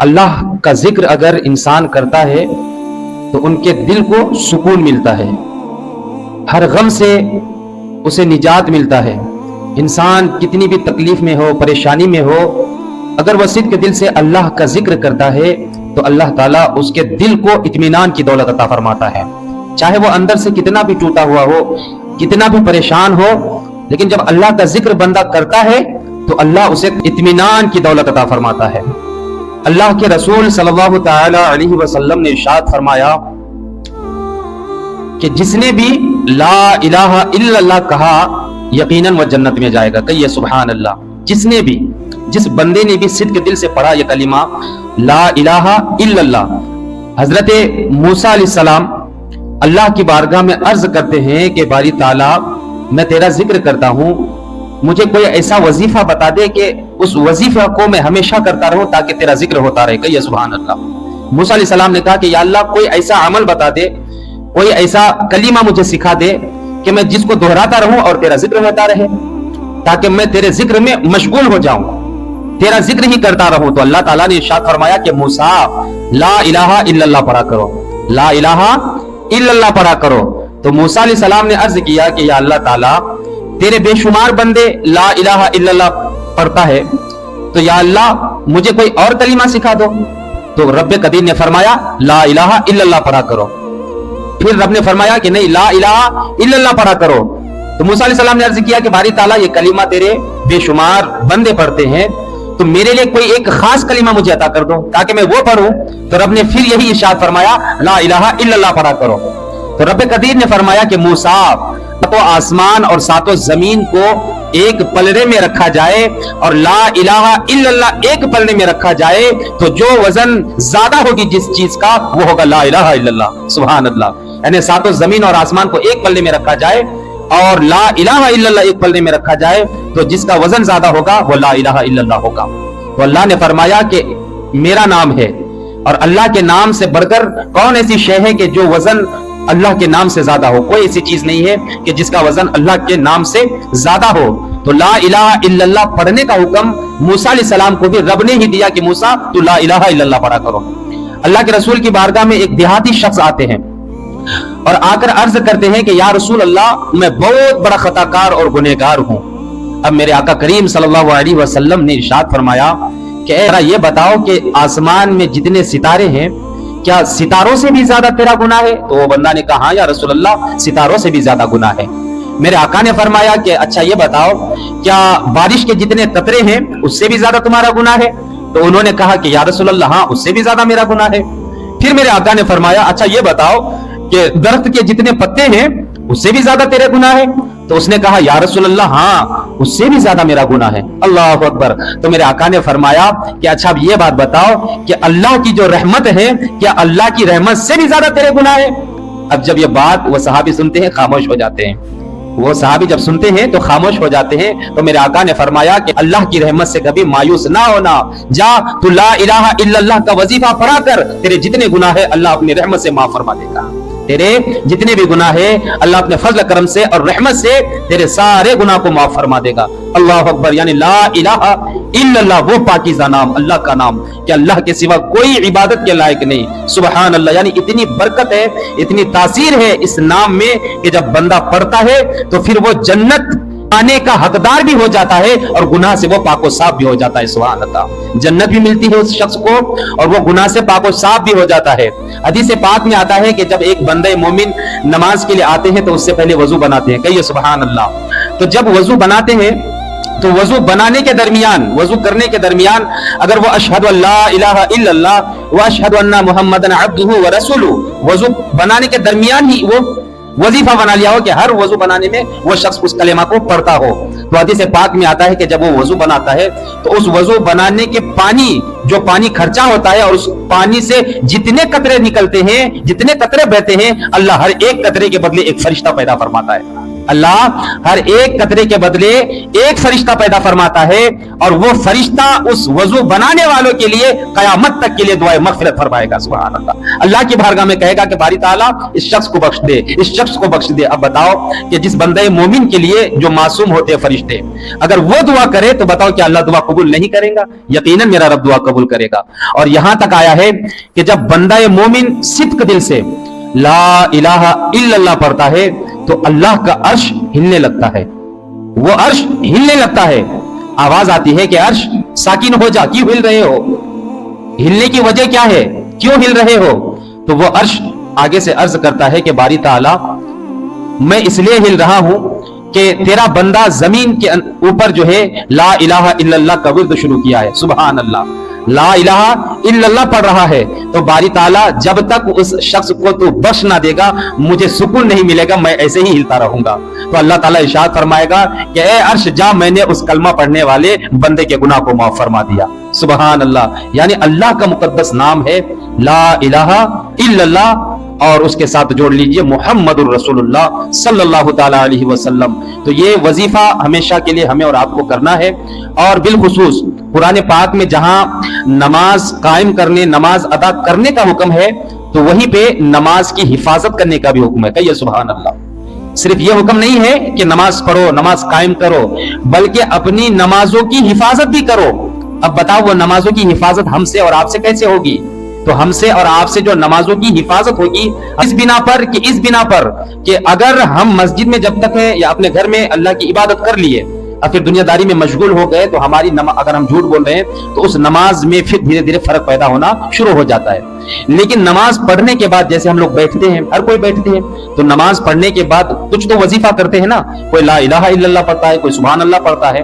اللہ کا ذکر اگر انسان کرتا ہے تو ان کے دل کو سکون ملتا ہے، ہر غم سے اسے نجات ملتا ہے۔ انسان کتنی بھی تکلیف میں ہو، پریشانی میں ہو، اگر وہ صدق دل سے اللہ کا ذکر کرتا ہے تو اللہ تعالیٰ اس کے دل کو اطمینان کی دولت عطا فرماتا ہے، چاہے وہ اندر سے کتنا بھی ٹوٹا ہوا ہو، کتنا بھی پریشان ہو، لیکن جب اللہ کا ذکر بندہ کرتا ہے تو اللہ اسے اطمینان کی دولت عطا فرماتا ہے۔ اللہ کے رسول صلی اللہ تعالی علیہ وسلم نے ارشاد فرمایا کہ جس نے بھی لا الہ الا اللہ کہا یقیناً وہ جنت میں جائے گا۔ کہیے سبحان اللہ۔ جس بندے نے بھی صدق دل سے پڑھا یہ کلمہ لا الہ الا اللہ۔ حضرت موسیٰ علیہ السلام اللہ کی بارگاہ میں عرض کرتے ہیں کہ باری تعالیٰ میں تیرا ذکر کرتا ہوں، مجھے کوئی ایسا وظیفہ بتا دے کہ اس وظیفہ کو میں ہمیشہ کرتا رہوں تاکہ تیرا ذکر ہوتا رہے۔ کہیے سبحان اللہ۔ موسیٰ علیہ السلام نے کہا کہ یا اللہ کوئی ایسا عمل بتا دے، کوئی ایسا کلمہ مجھے سکھا دے کہ میں جس کو دہراتا رہوں اور تیرا ذکر ہوتا رہے، تاکہ میں تیرے ذکر میں مشغول ہو جاؤں، تیرا ذکر ہی کرتا رہوں۔ تو اللہ تعالیٰ نے ارشاد فرمایا کہ موسیٰ لا الہ الا اللہ پڑھا کرو، لا الہ الا اللہ پڑھا کرو۔ تو موسیٰ علیہ السلام نے عرض کیا کہ یا اللہ تعالیٰ تیرے بے شمار بندے لا الہ الا اللہ پڑھتا ہے، تو یا اللہ مجھے کوئی اور کلمہ سکھا دو۔ تو رب قدیر نے فرمایا لا الہ الا اللہ پڑھا کرو۔ پھر رب نے فرمایا کہ نہیں لا الہ الا اللہ پڑھا کرو۔ تو موسیٰ علیہ السلام نے عرض کیا کہ باری تعالیٰ یہ کلمہ تیرے بے شمار بندے پڑھتے ہیں، تو میرے لیے کوئی ایک خاص کلمہ مجھے عطا کر دو تاکہ میں وہ پڑھوں۔ تو رب نے پھر یہی ارشاد فرمایا لا الہ الا اللہ پڑھا کرو۔ تو رب قدیر نے فرمایا کہ موسیٰ تو آسمان اور ساتوں زمین کو ایک پلڑے میں رکھا جائے اور لا الہ الا اللہ ایک پلڑے میں رکھا جائے تو جو وزن زیادہ ہوگی جس چیز کا وہ ہوگا لا الہ الا اللہ۔ سبحان اللہ۔ یعنی ساتوں زمین اور آسمان کو ایک پلڑے میں رکھا جائے اور لا الہ الا اللہ ایک پلڑے میں رکھا جائے تو جس کا وزن زیادہ ہوگا وہ لا الہ الا اللہ ہوگا۔ تو اللہ نے فرمایا کہ میرا نام ہے، اور اللہ کے نام سے بڑھ کر کون ایسی شے ہے کہ جو وزن اللہ کے نام سے زیادہ ہو؟ کوئی ایسی چیز نہیں ہے کہ جس کا وزن اللہ کے نام سے زیادہ ہو۔ تو لا الہ الا اللہ پڑھنے کا حکم موسیٰ علیہ السلام کو بھی رب نے ہی دیا کہ موسیٰ تو لا الہ الا اللہ پڑھا کرو۔ اللہ کے رسول کی بارگاہ میں ایک دیہاتی شخص آتے ہیں اور آ کر عرض کرتے ہیں کہ یا رسول اللہ میں بہت بڑا خطا کار اور گنہگار ہوں۔ اب میرے آقا کریم صلی اللہ علیہ وسلم نے ارشاد فرمایا کہ ذرا یہ بتاؤ کہ آسمان میں جتنے ستارے ہیں کیا ستاروں سے بھی زیادہ تیرا گناہ ہے؟ تو وہ بندہ نے کہا ہاں یا رسول اللہ ستاروں سے بھی زیادہ گناہ ہے۔ میرے آقا نے فرمایا کہ اچھا یہ بتاؤ کیا بارش کے جتنے قطرے ہیں اس سے بھی زیادہ تمہارا گناہ ہے؟ تو انہوں نے کہا کہ یا رسول اللہ ہاں اس سے بھی زیادہ میرا گناہ ہے۔ پھر میرے آقا نے فرمایا اچھا یہ بتاؤ کہ درخت کے جتنے پتے ہیں اس سے بھی زیادہ تیرے گناہ ہے؟ تو اس نے کہا یا رسول اللہ ہاں اس سے بھی زیادہ میرا گناہ ہے۔ اللہ اکبر۔ تو میرے آقا نے فرمایا کہ اچھا اب یہ بات بتاؤ کہ اللہ کی جو رحمت ہے کیا اللہ کی رحمت سے بھی زیادہ تیرے گناہ ہے؟ اب جب یہ بات وہ صحابی سنتے ہیں خاموش ہو جاتے ہیں، وہ صحابی جب سنتے ہیں تو خاموش ہو جاتے ہیں۔ تو میرے آقا نے فرمایا کہ اللہ کی رحمت سے کبھی مایوس نہ ہونا، جا تو لا الہ الا اللہ کا وظیفہ پڑھا کر، تیرے جتنے گناہ ہے اللہ اپنی رحمت سے معاف فرما دے گا۔ تیرے جتنے بھی گناہ ہے اللہ اپنے فضل کرم سے اور رحمت سے تیرے سارے گناہ کو معاف فرما دے گا۔ اللہ اکبر۔ یعنی لا الہ الا اللہ وہ پاکیزہ نام، اللہ کا نام کہ اللہ کے سوا کوئی عبادت کے لائق نہیں۔ سبحان اللہ۔ یعنی اتنی برکت ہے، اتنی تاثیر ہے اس نام میں کہ جب بندہ پڑھتا ہے تو پھر وہ جنت آنے کا حقدار بھی ہو جاتا ہے اور گناہ سے وہ پاک و صاف بھی ہو جاتا ہے۔ سبحان اللہ۔ جنت بھی ملتی ہے اس شخص کو اور وہ گناہ سے پاک و صاف بھی ہو جاتا ہے۔ حدیث پاک میں آتا ہے کہ جب ایک بندہ مومن نماز کے لیے آتے ہیں تو اس سے پہلے وضو بناتے ہیں۔ کہیے سبحان اللہ۔ تو جب وضو بناتے ہیں تو وضو بنانے کے درمیان، وضو کرنے کے درمیان اگر وہ اشہد ان لا الہ الا اللہ واشہد ان محمدن عبدہ ورسولہ، وضو بنانے کے درمیان ہی وہ وظیفہ بنا لیا ہو کہ ہر وضو بنانے میں وہ شخص اس کلمہ کو پڑھتا ہو۔ تو حدیث پاک میں آتا ہے کہ جب وہ وضو بناتا ہے تو اس وضو بنانے کے پانی، جو پانی خرچہ ہوتا ہے اور اس پانی سے جتنے قطرے نکلتے ہیں، جتنے قطرے بہتے ہیں، اللہ ہر ایک قطرے کے بدلے ایک فرشتہ پیدا فرماتا ہے۔ اللہ ہر ایک قطرے کے بدلے ایک فرشتہ پیدا فرماتا ہے اور وہ فرشتہ اس وضو بنانے والوں کے لیے قیامت تک کے لیے دعائے مغفرت فرمائے گا. سبحان اللہ. اللہ کی بارگاہ میں کہے گا کہ باری تعالیٰ اس شخص کو بخش دے, اس شخص کو بخش دے. اب بتاؤ کہ جس بندے مومن کے لیے جو معصوم ہوتے ہیں فرشتے, اگر وہ دعا کرے تو بتاؤ کہ اللہ دعا قبول نہیں کرے گا؟ یقیناً میرا رب دعا قبول کرے گا. اور یہاں تک آیا ہے کہ جب بندہ مومن صدق دل سے لا الہ الا اللہ پڑھتا ہے تو اللہ کا عرش ہلنے لگتا ہے. وہ عرش ہلنے لگتا ہے, آواز آتی ہے کہ عرش ساکن ہو جا, کیوں ہل رہے ہو؟ ہلنے کی وجہ کیا ہے, کیوں ہل رہے ہو؟ تو وہ عرش آگے سے عرض کرتا ہے کہ باری تعالیٰ میں اس لیے ہل رہا ہوں کہ تیرا بندہ زمین کے اوپر جو ہے لا الہ الا اللہ کا ورد شروع کیا ہے. سبحان اللہ, لا الہ الا اللہ پڑھ رہا ہے. تو باری تعالیٰ جب تک اس شخص کو تو بخش نہ دے گا مجھے سکون نہیں ملے گا, میں ایسے ہی ہلتا رہوں گا. تو اللہ تعالیٰ ارشاد فرمائے گا کہ اے عرش جا, میں نے اس کلمہ پڑھنے والے بندے کے گناہ کو معاف فرما دیا. سبحان اللہ. یعنی اللہ کا مقدس نام ہے لا الہ الا اللہ, اور اس کے ساتھ جوڑ لیجئے محمد الرسول اللہ صلی اللہ تعالی علیہ وسلم. تو یہ وظیفہ ہمیشہ کے لیے ہمیں اور آپ کو کرنا ہے. اور بالخصوص قرآن پاک میں جہاں نماز قائم کرنے, نماز ادا کرنے کا حکم ہے, تو وہیں پہ نماز کی حفاظت کرنے کا بھی حکم ہے. کہیے سبحان اللہ. صرف یہ حکم نہیں ہے کہ نماز پڑھو, نماز قائم کرو, بلکہ اپنی نمازوں کی حفاظت بھی کرو. اب بتاؤ وہ نمازوں کی حفاظت ہم سے اور آپ سے کیسے ہوگی؟ تو ہم سے اور آپ سے جو نمازوں کی حفاظت ہوگی اس بنا پر کہ اگر ہم مسجد میں جب تک ہے یا اپنے گھر میں اللہ کی عبادت کر لیے اور پھر دنیا داری میں مشغول ہو گئے تو ہماری اگر ہم جھوٹ بول رہے ہیں تو اس نماز میں پھر دھیرے دھیرے فرق پیدا ہونا شروع ہو جاتا ہے. لیکن نماز پڑھنے کے بعد جیسے ہم لوگ بیٹھتے ہیں, ہر کوئی بیٹھتے ہیں, تو نماز پڑھنے کے بعد کچھ تو وظیفہ کرتے ہیں نا. کوئی لا الہ الا اللہ پڑھتا ہے, کوئی سبحان اللہ پڑھتا ہے,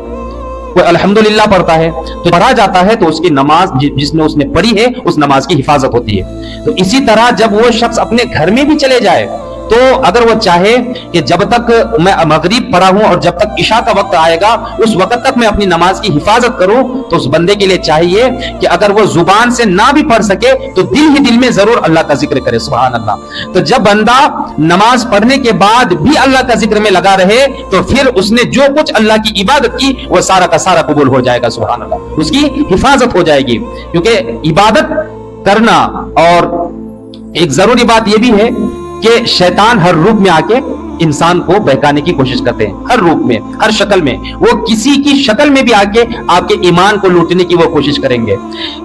کوئی الحمدللہ پڑھتا ہے. تو پڑھا جاتا ہے تو اس کی نماز جس نے اس نے پڑھی ہے اس نماز کی حفاظت ہوتی ہے. تو اسی طرح جب وہ شخص اپنے گھر میں بھی چلے جائے تو اگر وہ چاہے کہ جب تک میں مغرب پڑھا ہوں اور جب تک عشاء کا وقت آئے گا اس وقت تک میں اپنی نماز کی حفاظت کروں, تو اس بندے کے لیے چاہیے کہ اگر وہ زبان سے نہ بھی پڑھ سکے تو دل ہی دل میں ضرور اللہ کا ذکر کرے. سبحان اللہ. تو جب بندہ نماز پڑھنے کے بعد بھی اللہ کا ذکر میں لگا رہے تو پھر اس نے جو کچھ اللہ کی عبادت کی وہ سارا کا سارا قبول ہو جائے گا. سبحان اللہ. اس کی حفاظت ہو جائے گی, کیونکہ عبادت کرنا. اور ایک ضروری بات یہ بھی ہے کہ شیطان ہر روپ میں آ کے انسان کو بہکانے کی کوشش کرتے ہیں, ہر روپ میں, ہر شکل میں. وہ کسی کی شکل میں بھی آ کے آپ کے ایمان کو لوٹنے کی وہ کوشش کریں گے.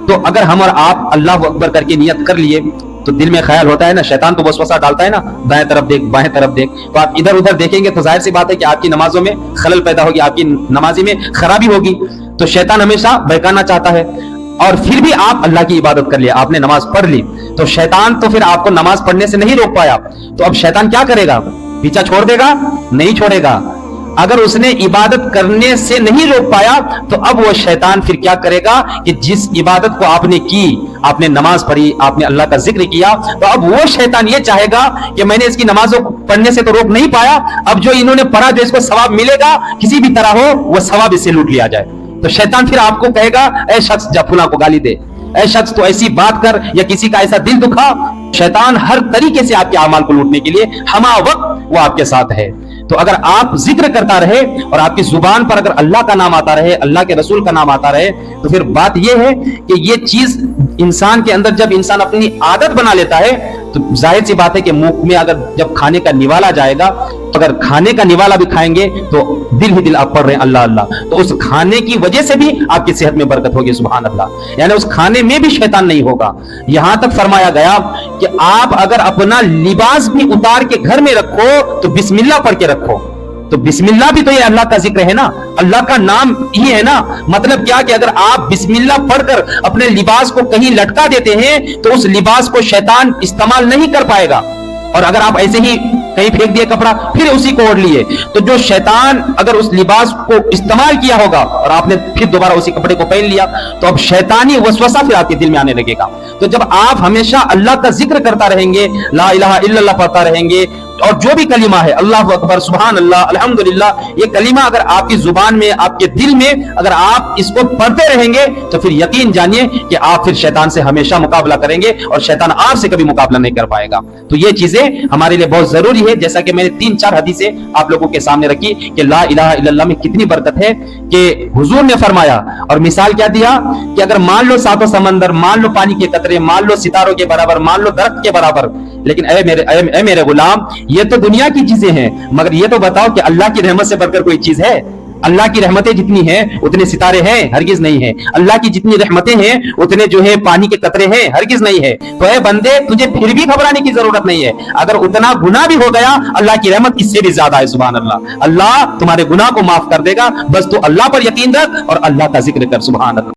تو اگر ہم اور آپ اللہ اکبر کر کے نیت کر لیے تو دل میں خیال ہوتا ہے نا, شیطان تو وسوسہ ڈالتا ہے نا, دائیں طرف دیکھ, بائیں طرف دیکھ, تو آپ ادھر ادھر دیکھیں گے تو ظاہر سی بات ہے کہ آپ کی نمازوں میں خلل پیدا ہوگی, آپ کی نمازی میں خرابی ہوگی. تو شیطان ہمیشہ بہکانا چاہتا ہے. اور پھر بھی آپ اللہ کی عبادت کر لیا, آپ نے نماز پڑھ لی, تو شیطان تو پھر آپ کو نماز پڑھنے سے نہیں روک پایا. تو اب شیطان کیا کرے گا؟ پیچھا چھوڑ دے گا؟ نہیں چھوڑے گا. اگر اس نے عبادت کرنے سے نہیں روک پایا تو اب وہ شیطان پھر کیا کرے گا کہ جس عبادت کو آپ نے کی, آپ نے نماز پڑھی, آپ نے اللہ کا ذکر کیا, تو اب وہ شیطان یہ چاہے گا کہ میں نے اس کی نمازوں پڑھنے سے تو روک نہیں پایا, اب جو انہوں نے پڑھا جو اس کو ثواب ملے گا کسی بھی طرح ہو وہ ثواب اس سے لوٹ لیا جائے. تو شیطان پھر آپ کو کہے گا اے شخص جا فلاں کو گالی دے, اے شخص تو ایسی بات کر, یا کسی کا ایسا دل دکھا. شیطان ہر طریقے سے آپ کے اعمال کو لوٹنے کے لیے ہما وقت وہ آپ کے ساتھ ہے. تو اگر آپ ذکر کرتا رہے اور آپ کی زبان پر اگر اللہ کا نام آتا رہے, اللہ کے رسول کا نام آتا رہے, تو پھر بات یہ ہے کہ یہ چیز انسان کے اندر جب انسان اپنی عادت بنا لیتا ہے تو ظاہر سی بات ہے کہ منہ میں اگر جب کھانے کا نوالا جائے گا, اگر کھانے کا نوالا بھی کھائیں گے تو دل ہی دل آپ پڑھ رہے ہیں اللہ اللہ, تو اس کھانے کی وجہ سے بھی آپ کی صحت میں برکت ہوگی. سبحان اللہ. یعنی اس کھانے میں بھی شیطان نہیں ہوگا. یہاں تک فرمایا گیا کہ آپ اگر اپنا لباس بھی اتار کے گھر میں رکھو تو بسم اللہ پڑھ کے رکھو. تو بسم اللہ بھی تو یہ اللہ کا ذکر ہے نا, اللہ کا نام ہی ہے نا. مطلب کیا کہ اگر آپ بسم اللہ پڑھ کر اپنے لباس کو کہیں لٹکا دیتے ہیں تو اس لباس کو شیطان استعمال نہیں کر پائے گا. اور اگر آپ ایسے ہی کہیں پھینک دیے کپڑا پھر اسی کو اوڑھ لیے تو جو شیطان اگر اس لباس کو استعمال کیا ہوگا اور آپ نے پھر دوبارہ اسی کپڑے کو پہن لیا تو اب شیطانی وسوسہ پھر آپ کے دل میں آنے لگے گا. تو جب آپ ہمیشہ اللہ کا ذکر کرتا رہیں گے, لا الہ الا اللہ پڑھتا رہیں گے, اور جو بھی کلمہ ہے اللہ اکبر سبحان اللہ الحمدللہ، یہ کلمہ اگر آپ کی زبان میں آپ کے دل میں اگر آپ اس کو پڑھتے رہیں گے تو پھر یقین جانیے کہ آپ پھر شیطان سے ہمیشہ مقابلہ کریں گے اور شیطان آپ سے کبھی مقابلہ نہیں کر پائے گا۔ تو یہ چیزیں ہمارے لیے بہت ضروری ہے، جیسا کہ میں نے 3-4 حدیثیں آپ لوگوں کے سامنے رکھی کہ لا الہ الا اللہ میں کتنی برکت ہے، کہ حضور نے فرمایا اور مثال کیا دیا کہ اگر مان لو ساتوں سمندر، مان لو پانی کے قطرے، مان لو ستاروں کے برابر، مان لو درخت کے برابر، لیکن اے میرے غلام، یہ تو دنیا کی چیزیں ہیں، مگر یہ تو بتاؤ کہ اللہ کی رحمت سے بڑھ کر کوئی چیز ہے؟ اللہ کی رحمتیں جتنی ہیں اتنے ستارے ہیں؟ ہرگز نہیں ہے۔ اللہ کی جتنی رحمتیں ہیں اتنے جو ہے پانی کے قطرے ہیں؟ ہرگز نہیں ہے۔ تو اے بندے، تجھے پھر بھی گھبرانے کی ضرورت نہیں ہے۔ اگر اتنا گناہ بھی ہو گیا، اللہ کی رحمت اس سے بھی زیادہ ہے، سبحان اللہ۔ اللہ تمہارے گناہ کو معاف کر دے گا، بس تو اللہ پر یقین رکھ اور اللہ کا ذکر کر، سبحان اللہ۔